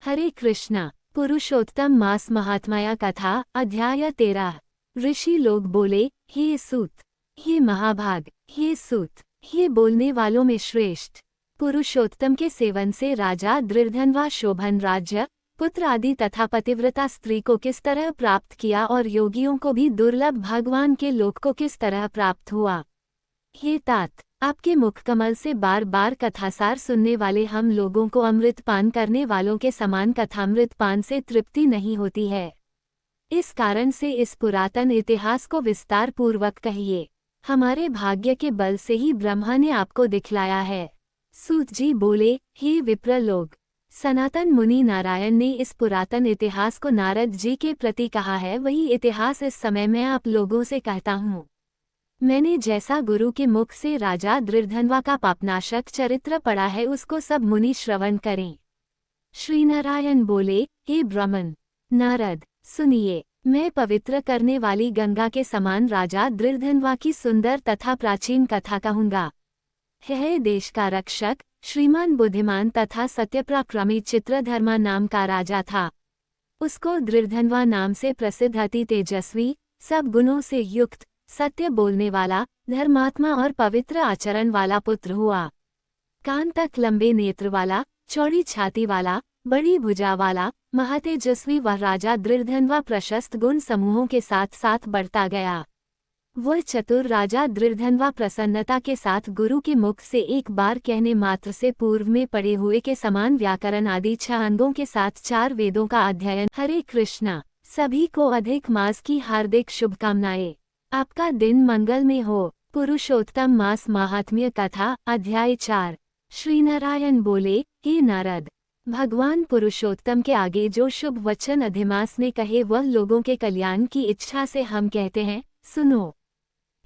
हरे कृष्णा। पुरुषोत्तम मास महात्म्य कथा अध्याय 13। ऋषि लोग बोले, हे सूत, हे महाभाग, हे सूत, हे बोलने वालों में श्रेष्ठ, पुरुषोत्तम के सेवन से राजा दृढ़धनवा शोभन राज्य, पुत्र आदि तथा पतिव्रता स्त्री को किस तरह प्राप्त किया और योगियों को भी दुर्लभ भगवान के लोक को किस तरह प्राप्त हुआ। हे तात, आपके मुखकमल से बार बार कथासार सुनने वाले हम लोगों को अमृत पान करने वालों के समान कथामृत पान से तृप्ति नहीं होती है। इस कारण से इस पुरातन इतिहास को विस्तार पूर्वक कहिए। हमारे भाग्य के बल से ही ब्रह्मा ने आपको दिखलाया है। सूत जी बोले, हे विप्र लोग, सनातन मुनि नारायण ने इस पुरातन इतिहास को नारद जी के प्रति कहा है, वही इतिहास इस समय मैं आप लोगों से कहता हूँ। मैंने जैसा गुरु के मुख से राजा दृढ़धनवा का पापनाशक चरित्र पढ़ा है, उसको सब मुनि श्रवण करें। श्री नारायण बोले, हे ब्राह्मण नारद, सुनिए, मैं पवित्र करने वाली गंगा के समान राजा दृढ़धनवा की सुंदर तथा प्राचीन कथा कहूँगा। है देश का रक्षक, श्रीमान बुद्धिमान तथा सत्यपराक्रमी चित्रधर्मा नाम का राजा था। उसको दृढ़धनवा नाम से प्रसिद्ध अति तेजस्वी, सब गुणों से युक्त, सत्य बोलने वाला, धर्मात्मा और पवित्र आचरण वाला पुत्र हुआ। कान तक लंबे नेत्र वाला, चौड़ी छाती वाला, बड़ी भुजा वाला, महातेजस्वी वह राजा दृढ़धनवा प्रशस्त गुण समूहों के साथ साथ बढ़ता गया। वह चतुर राजा दृढ़धनवा प्रसन्नता के साथ गुरु के मुख से एक बार कहने मात्र से पूर्व में पढ़े हुए के समान व्याकरण आदि 6 अंगों के साथ 4 वेदों का अध्ययन। हरे कृष्णा। सभी को अधिक मास की हार्दिक शुभकामनाएं। आपका दिन मंगल में हो। पुरुषोत्तम मास महात्म्य कथा अध्याय 4। श्री नारायण बोले, हे नारद, भगवान पुरुषोत्तम के आगे जो शुभ वचन अधिमास ने कहे वह लोगों के कल्याण की इच्छा से हम कहते हैं, सुनो।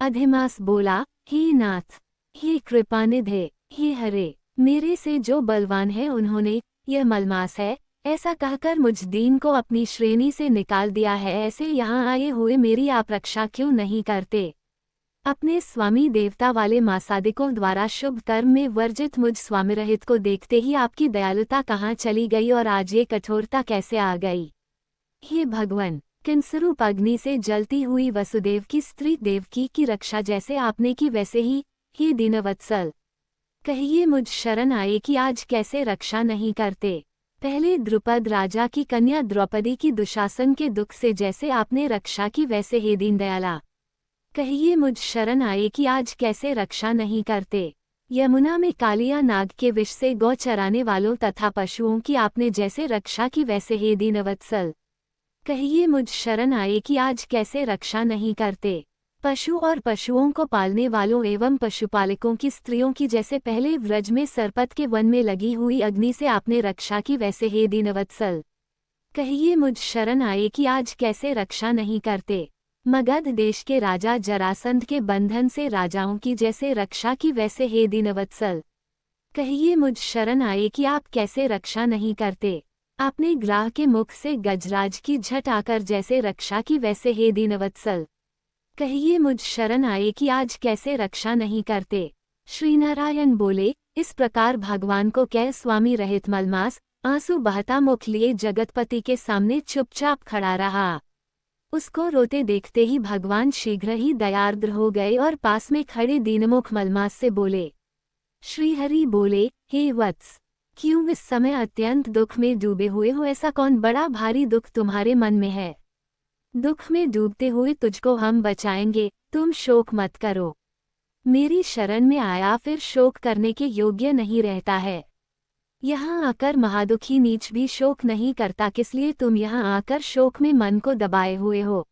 अधिमास बोला, हे नाथ, हे कृपानिधे, हे हरे, मेरे से जो बलवान है उन्होंने, यह मलमास है, ऐसा कहकर मुझ दीन को अपनी श्रेणी से निकाल दिया है। ऐसे यहाँ आए हुए मेरी आप रक्षा क्यों नहीं करते। अपने स्वामी देवता वाले मासादिकों द्वारा शुभ कर्म में वर्जित मुझ स्वामिरहित को देखते ही आपकी दयालुता कहाँ चली गई और आज ये कठोरता कैसे आ गई। हे भगवान, किंसरूप अग्नि से जलती हुई वसुदेव की स्त्री देवकी की रक्षा जैसे आपने की वैसे ही, हे दीनवत्सल, कहिए मुझ शरण आए कि आज कैसे रक्षा नहीं करते। पहले द्रुपद राजा की कन्या द्रौपदी की दुशासन के दुख से जैसे आपने रक्षा की वैसे हे दीनदयाला, कहिए मुझ शरण आए कि आज कैसे रक्षा नहीं करते। यमुना में कालिया नाग के विष से गौ चराने वालों तथा पशुओं की आपने जैसे रक्षा की वैसे हे दीनवत्सल, कहिए मुझ शरण आए कि आज कैसे रक्षा नहीं करते। पशु और पशुओं को पालने वालों एवं पशुपालकों की स्त्रियों की जैसे पहले व्रज में सरपत के वन में लगी हुई अग्नि से आपने रक्षा की वैसे हे दीनवत्सल, कहिए मुझ शरण आए कि आज कैसे रक्षा नहीं करते। मगध देश के राजा जरासंध के बंधन से राजाओं की जैसे रक्षा की वैसे हे दीनवत्सल, कहिए मुझ शरण आए कि आप कैसे रक्षा नहीं करते। आपने ग्राह के मुख से गजराज की झट आकर जैसे रक्षा की वैसे हे दीनवत्सल, कहिए मुझ शरण आए कि आज कैसे रक्षा नहीं करते। श्री नारायण बोले, इस प्रकार भगवान को कह स्वामी रहित मलमास आंसू बहता मुख लिए जगतपति के सामने चुपचाप खड़ा रहा। उसको रोते देखते ही भगवान शीघ्र ही दयार्द्र हो गए और पास में खड़े दीनमुख मलमास से बोले। श्रीहरि बोले, हे वत्स, क्यों इस समय अत्यंत दुख में डूबे हुए हो। ऐसा कौन बड़ा भारी दुख तुम्हारे मन में है। दुख में डूबते हुए तुझको हम बचाएंगे, तुम शोक मत करो। मेरी शरण में आया फिर शोक करने के योग्य नहीं रहता है। यहाँ आकर महादुखी नीच भी शोक नहीं करता, किसलिए तुम यहाँ आकर शोक में मन को दबाए हुए हो।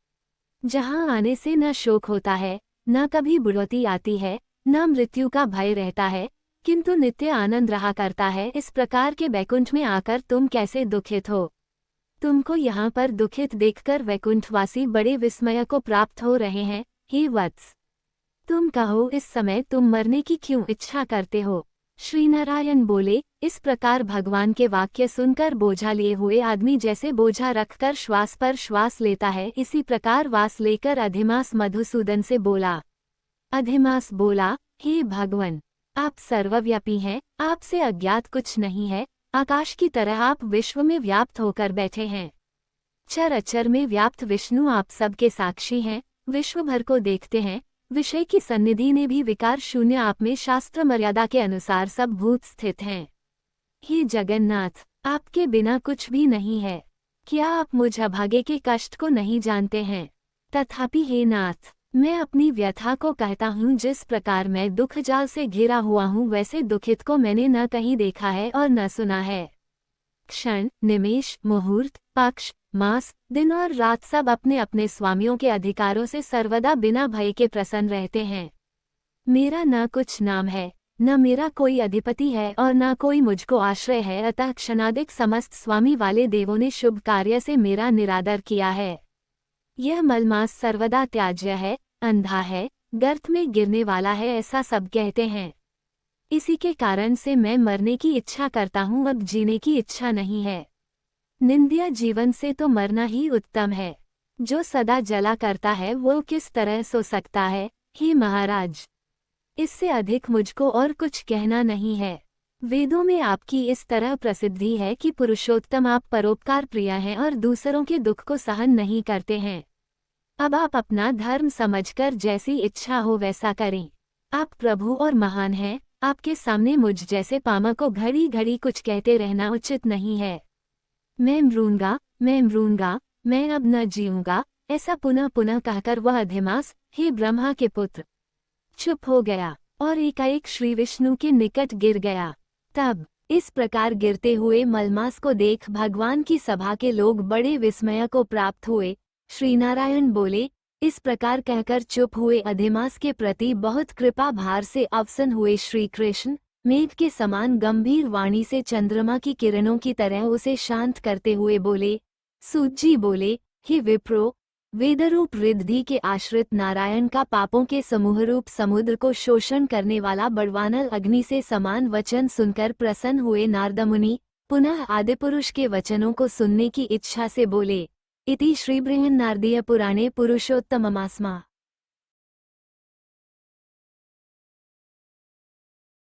जहाँ आने से न शोक होता है, न कभी बुढ़ोती आती है, न मृत्यु का भय रहता है, किंतु नित्य आनंद रहा करता है। इस प्रकार के वैकुंठ में आकर तुम कैसे दुखित हो। तुमको यहाँ पर दुखित देखकर वैकुंठवासी बड़े विस्मय को प्राप्त हो रहे हैं। हे वत्स, तुम कहो इस समय तुम मरने की क्यों इच्छा करते हो। श्री नारायण बोले, इस प्रकार भगवान के वाक्य सुनकर बोझा लिए हुए आदमी जैसे बोझा रखकर श्वास पर श्वास लेता है, इसी प्रकार वास लेकर अधिमास मधुसूदन से बोला। अधिमास बोला, हे भगवान, आप सर्वव्यापी हैं, आपसे अज्ञात कुछ नहीं है, आकाश की तरह आप विश्व में व्याप्त होकर बैठे हैं। चर अचर में व्याप्त विष्णु आप सबके साक्षी हैं, विश्व भर को देखते हैं। विषय की सन्निधि ने भी विकार शून्य आप में शास्त्र मर्यादा के अनुसार सब भूत स्थित हैं। हे जगन्नाथ, आपके बिना कुछ भी नहीं है। क्या आप मुझ अभागे के कष्ट को नहीं जानते हैं? तथापि हे नाथ, मैं अपनी व्यथा को कहता हूँ। जिस प्रकार मैं दुख जाल से घिरा हुआ हूँ, वैसे दुखित को मैंने न कहीं देखा है और न सुना है। क्षण, निमेष, मुहूर्त, पक्ष, मास, दिन और रात सब अपने अपने स्वामियों के अधिकारों से सर्वदा बिना भय के प्रसन्न रहते हैं। मेरा न कुछ नाम है, न मेरा कोई अधिपति है और न कोई मुझको आश्रय है। अतः क्षणाधिक समस्त स्वामी वाले देवों ने शुभ कार्य से मेरा निरादर किया है। यह मलमास सर्वदा त्याज्य है, अंधा है, गर्त में गिरने वाला है, ऐसा सब कहते हैं। इसी के कारण से मैं मरने की इच्छा करता हूँ, अब जीने की इच्छा नहीं है। निंद्य जीवन से तो मरना ही उत्तम है। जो सदा जला करता है वो किस तरह सो सकता है? हे महाराज, इससे अधिक मुझको और कुछ कहना नहीं है। वेदों में आपकी इस तरह प्रसिद्धि है कि पुरुषोत्तम आप परोपकार प्रिय हैं और दूसरों के दुख को सहन नहीं करते हैं। अब आप अपना धर्म समझकर जैसी इच्छा हो वैसा करें। आप प्रभु और महान हैं, आपके सामने मुझ जैसे पामक को घड़ी घड़ी कुछ कहते रहना उचित नहीं है। मैं मरूंगा, मैं मरूंगा, मैं अब न जीऊंगा, ऐसा पुनः पुनः कहकर वह अधिमास, हे ब्रह्मा के पुत्र, चुप हो गया और एकाएक श्री विष्णु के निकट गिर गया। तब इस प्रकार गिरते हुए मलमास को देख भगवान की सभा के लोग बड़े विस्मय को प्राप्त हुए। श्रीनारायण बोले, इस प्रकार कहकर चुप हुए अधिमास के प्रति बहुत कृपा भार से अवसन्न हुए श्री कृष्ण मेघ के समान गंभीर वाणी से चंद्रमा की किरणों की तरह उसे शांत करते हुए बोले। सूत जी बोले, हे विप्रो, वेदरूप रिद्धि के आश्रित नारायण का पापों के समूहरूप समुद्र को शोषण करने वाला बड़वानल अग्नि से समान वचन सुनकर प्रसन्न हुए नारद मुनि पुनः आदिपुरुष के वचनों को सुनने की इच्छा से बोले। इति श्री बृहन्नारदीय पुराणे पुरुषोत्तममास्मा।